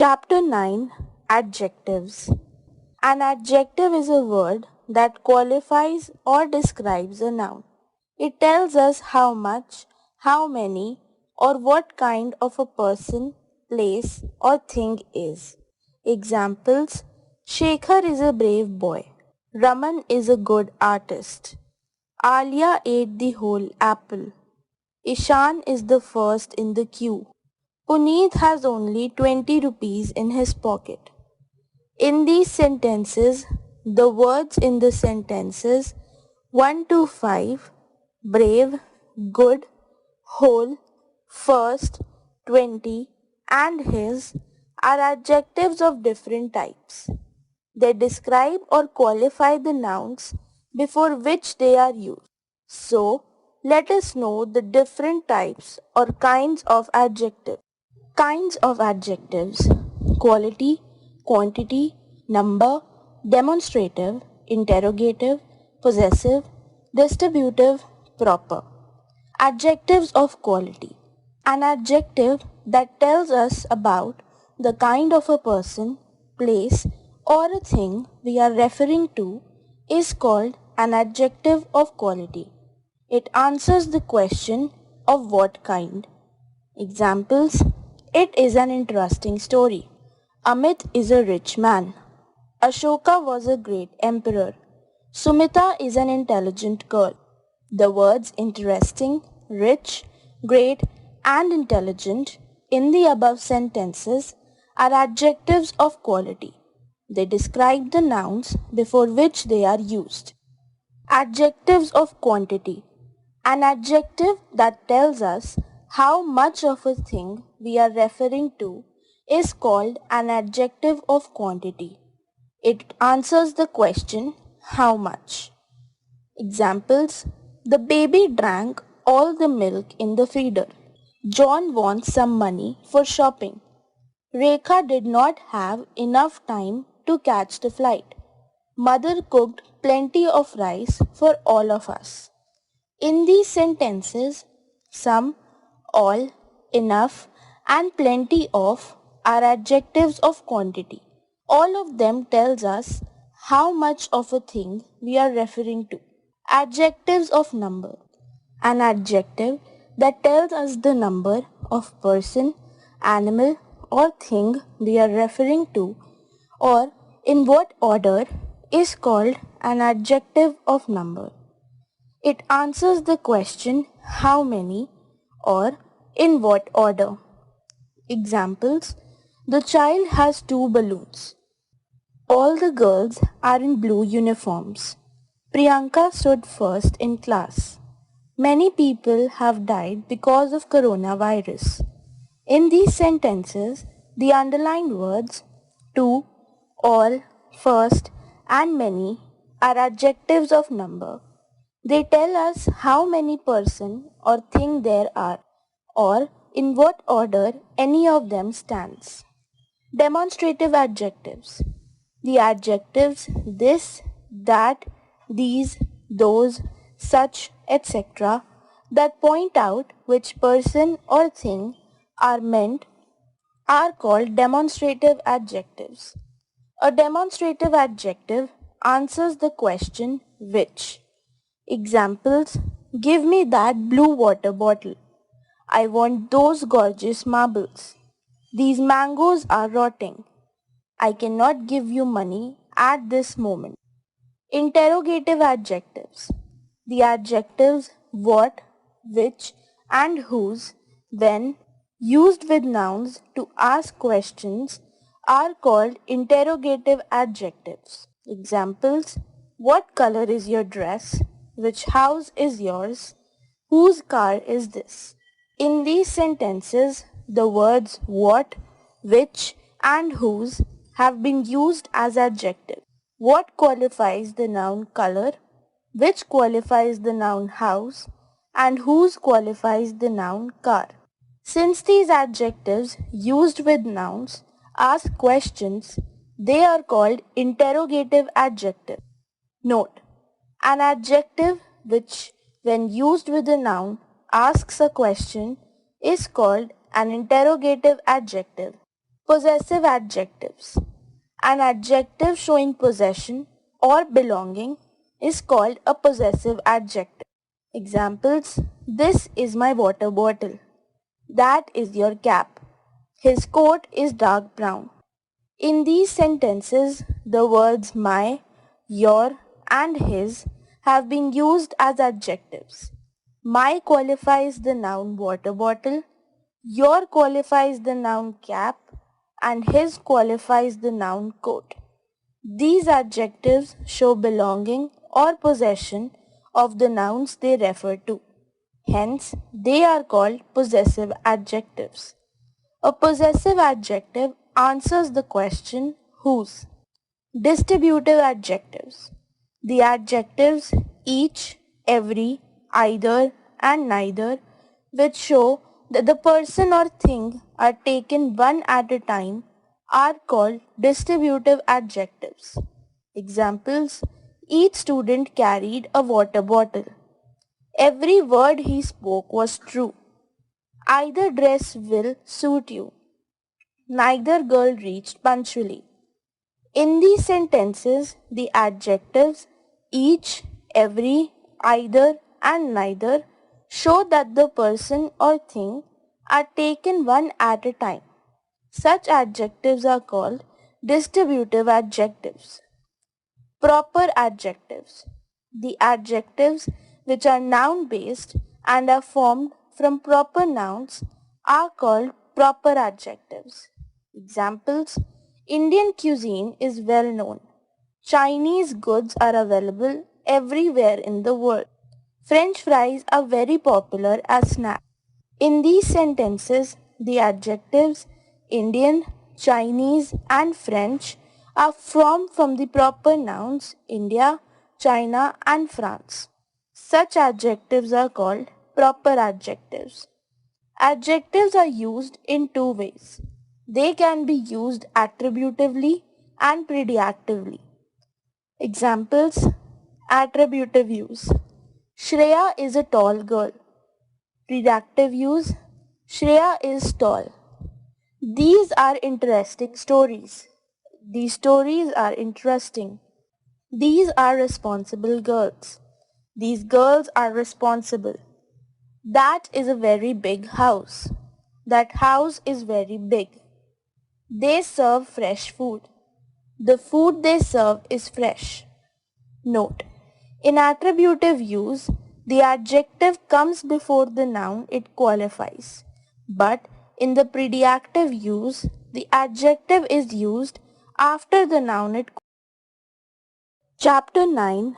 Chapter 9 Adjectives. An adjective is a word that qualifies or describes a noun. It tells us how much, how many, or what kind of a person, place, or thing is. Examples: Shekhar is a brave boy. Raman is a good artist. Alia ate the whole apple. Ishan is the first in the queue. Puneet has only 20 rupees in his pocket. In these sentences, the words in the sentences 1 to 5, brave, good, whole, first, 20, and his are adjectives of different types. They describe or qualify the nouns before which they are used. So, let us know the different types or kinds of adjectives. Kinds of adjectives: quality, quantity, number, demonstrative, interrogative, possessive, distributive, proper. Adjectives of quality: an adjective that tells us about the kind of a person, place, or a thing we are referring to is called an adjective of quality. It answers the question of what kind. Examples: It is an interesting story. Amit is a rich man. Ashoka was a great emperor. Sumita is an intelligent girl. The words interesting, rich, great, and intelligent in the above sentences are adjectives of quality. They describe the nouns before which they are used. Adjectives of quantity: an adjective that tells us how much of a thing we are referring to is called an adjective of quantity. It answers the question how much. Examples: The baby drank all the milk in the feeder. John wants some money for shopping. Rekha did not have enough time to catch the flight. Mother cooked plenty of rice for all of us. In these sentences, some, all, enough, and plenty of are adjectives of quantity. All of them tells us how much of a thing we are referring to. Adjectives of number: an adjective that tells us the number of person, animal, or thing we are referring to, or in what order, is called an adjective of number. It answers the question how many or in what order. Examples: The child has two balloons. All the girls are in blue uniforms. Priyanka stood first in class. Many people have died because of coronavirus. In these sentences, the underlined words two, all, first, and many are adjectives of number. They tell us how many person or thing there are, or in what order any of them stands. Demonstrative adjectives: the adjectives this, that, these, those, such, etc. that point out which person or thing are meant are called demonstrative adjectives. A demonstrative adjective answers the question which. Examples: Give me that blue water bottle. I want those gorgeous marbles. These mangoes are rotting. I cannot give you money at this moment. Interrogative adjectives: the adjectives what, which, and whose, when used with nouns to ask questions, are called interrogative adjectives. Examples: What color is your dress? Which house is yours? Whose car is this? In these sentences, the words what, which, and whose have been used as adjectives. What qualifies the noun color, which qualifies the noun house, and whose qualifies the noun car. Since these adjectives used with nouns ask questions, they are called interrogative adjectives. Note: an adjective which, when used with a noun, asks a question is called an interrogative adjective. Possessive adjectives. An adjective showing possession or belonging is called a possessive adjective. Examples: this is my water bottle. That is your cap. His coat is dark brown. In these sentences, the words my, your, and his have been used as adjectives. My qualifies the noun water bottle, your qualifies the noun cap, and his qualifies the noun coat. These adjectives show belonging or possession of the nouns they refer to. Hence, they are called possessive adjectives. A possessive adjective answers the question whose. Distributive adjectives. The adjectives each, every, either, and neither, which show that the person or thing are taken one at a time, are called distributive adjectives. Examples: each student carried a water bottle. Every word he spoke was true. Either dress will suit you. Neither girl reached punctually. In these sentences, the adjectives each, every, either, and neither show that the person or thing are taken one at a time. Such adjectives are called distributive adjectives. Proper adjectives. The adjectives which are noun based and are formed from proper nouns are called proper adjectives. Examples: Indian cuisine is well known. Chinese goods are available everywhere in the world. French fries are very popular as snacks. In these sentences, the adjectives Indian, Chinese, and French are formed from the proper nouns India, China, and France. Such adjectives are called proper adjectives. Adjectives are used in two ways. They can be used attributively and predicatively. Examples: attributive use. Shreya is a tall girl. Predicative use. Shreya is tall. These are interesting stories. These stories are interesting. These are responsible girls. These girls are responsible. That is a very big house. That house is very big. They serve fresh food. The food they serve is fresh. Note: in attributive use, the adjective comes before the noun it qualifies. But in the predicative use, the adjective is used after the noun it qualifies. Chapter 9: